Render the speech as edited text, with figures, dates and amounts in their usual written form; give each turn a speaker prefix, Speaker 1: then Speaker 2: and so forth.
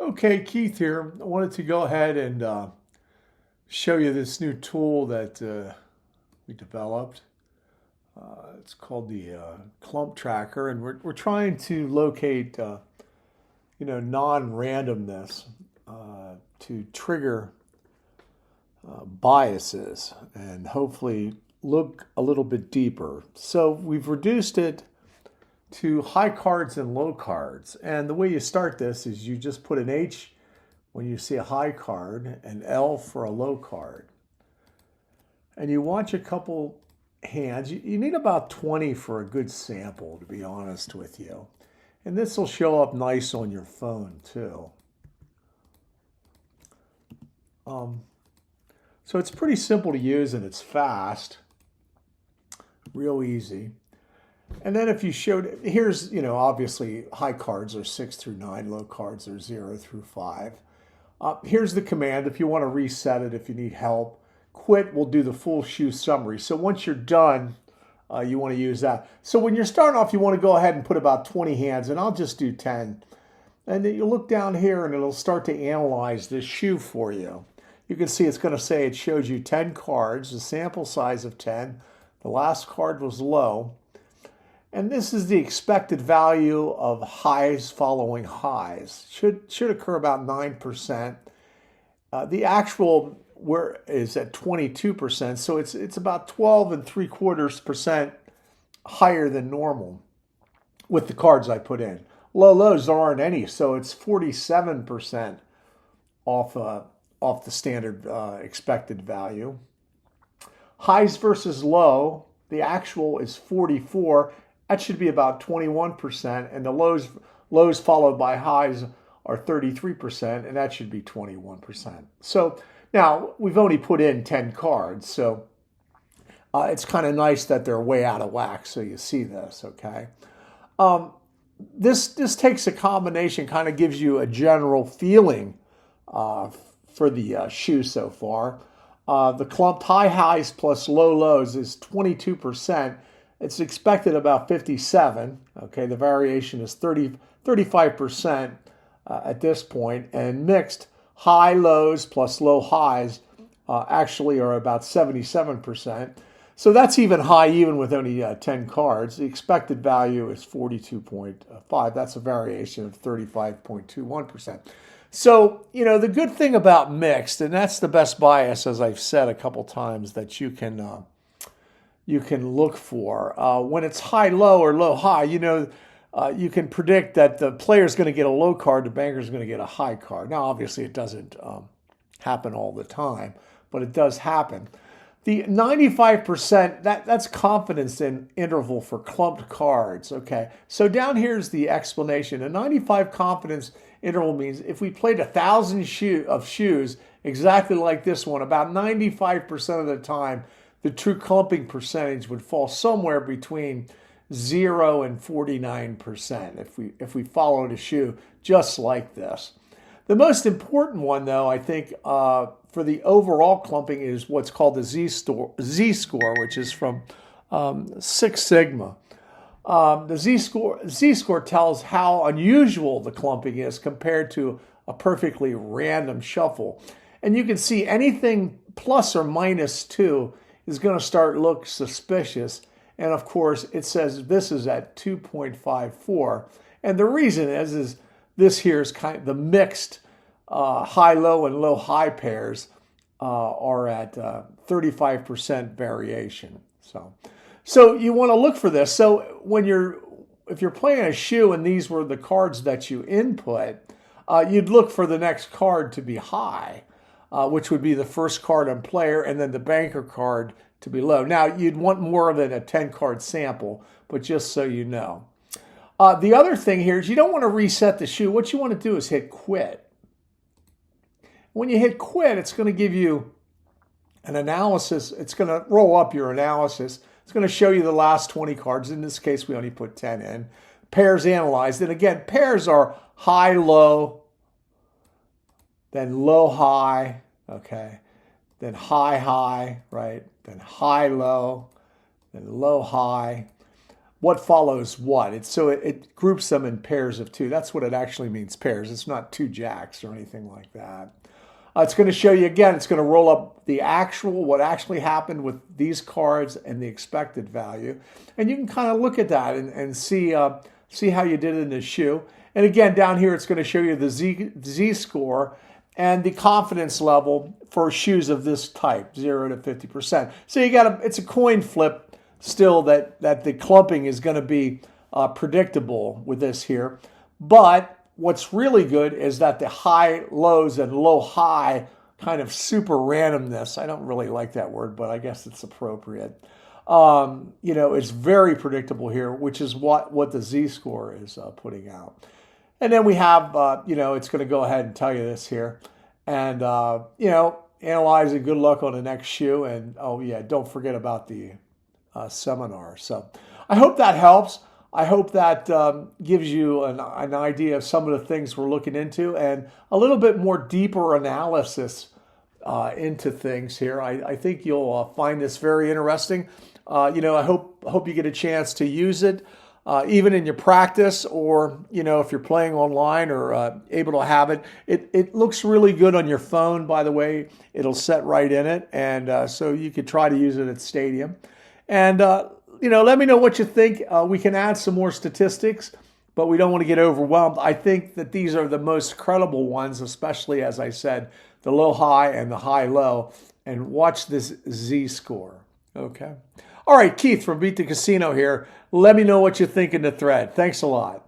Speaker 1: Okay, Keith here. I wanted to go ahead and show you this new tool that we developed. It's called the Clump Tracker, and we're trying to locate, non-randomness to trigger biases and hopefully look a little bit deeper. So we've reduced it to high cards and low cards. And the way you start this is you just put an H when you see a high card, an L for a low card. And you watch a couple hands. You need about 20 for a good sample, to be honest with you. And this will show up nice on your phone too. So it's pretty simple to use and it's fast, real easy. And then if you showed, here's, obviously high cards are 6 through 9, low cards are 0 through 5. Here's the command if you want to reset it, if you need help. Quit will do the full shoe summary. So once you're done, you want to use that. So when you're starting off, you want to go ahead and put about 20 hands, and I'll just do 10. And then you look down here and it'll start to analyze this shoe for you. You can see it's going to say it shows you 10 cards, a sample size of 10. The last card was low. And this is the expected value of highs following highs. Should occur about 9%. The actual is at 22%, so it's about 12.75% higher than normal with the cards I put in. Low lows there aren't any, so it's 47% off the standard expected value. Highs versus low, the actual is 44. That should be about 21%, and the lows followed by highs are 33%, and that should be 21%. So now we've only put in 10 cards, so it's kind of nice that they're way out of whack. So you see this, okay? This takes a combination, kind of gives you a general feeling for the shoe so far. The clumped high highs plus low lows is 22%. It's expected about 57. Okay, the variation is 35% at this point, and mixed high lows plus low highs actually are about 77%. So that's even high, even with only 10 cards. The expected value is 42.5. That's a variation of 35.21%. So, the good thing about mixed, and that's the best bias, as I've said a couple times, that you can look for. When it's high-low or low-high, you can predict that the player's going to get a low card, the banker's going to get a high card. Now, obviously, it doesn't happen all the time, but it does happen. The 95%, that's confidence interval for clumped cards, okay? So down here's the explanation. A 95 confidence interval means if we played 1,000 shoes exactly like this one, about 95% of the time, the true clumping percentage would fall somewhere between 0 and 49% if we followed a shoe just like this. The most important one, though, I think, for the overall clumping is what's called the Z-score, which is from Six Sigma. The Z-score tells how unusual the clumping is compared to a perfectly random shuffle. And you can see anything plus or minus 2 is going to start look suspicious. And of course, it says this is at 2.54. And the reason is this here is kind of the mixed high-low and low-high pairs are at 35% variation. So you want to look for this. So if you're playing a shoe and these were the cards that you input, you'd look for the next card to be high, which would be the first card on player, and then the banker card to be low. Now, you'd want more than a 10-card sample, but just so you know. The other thing here is you don't want to reset the shoe. What you want to do is hit quit. When you hit quit, it's going to give you an analysis. It's going to roll up your analysis. It's going to show you the last 20 cards. In this case, we only put 10 in. Pairs analyzed. And again, pairs are high-low, then low-high, okay, then high-high, right, then high-low, then low-high. what follows what. It groups them in pairs of two. That's what it actually means, pairs. It's not two jacks or anything like that. It's going to show you again, it's going to roll up what actually happened with these cards and the expected value. And you can kind of look at that and see how you did in the shoe. And again, down here, it's going to show you the Z score and the confidence level for shoes of this type, 0 to 50%. So it's a coin flip still that the clumping is going to be predictable with this here. But what's really good is that the high lows and low high kind of super randomness, I don't really like that word, but I guess it's appropriate. It's very predictable here, which is what the Z-score is putting out. And then we have, it's going to go ahead and tell you this here. And, analyze it. Good luck on the next shoe. And, don't forget about the seminar. So I hope that helps. I hope that gives you an idea of some of the things we're looking into and a little bit more deeper analysis into things here. I think you'll find this very interesting. I hope you get a chance to use it, even in your practice, or if you're playing online or able to have it. It looks really good on your phone, by the way. It'll set right in it, and so you could try to use it at stadium. And let me know what you think. We can add some more statistics, but we don't want to get overwhelmed. I think that these are the most credible ones, especially, as I said, the low-high and the high-low. And watch this Z-score, okay? All right, Keith from Beat the Casino here. Let me know what you think in the thread. Thanks a lot.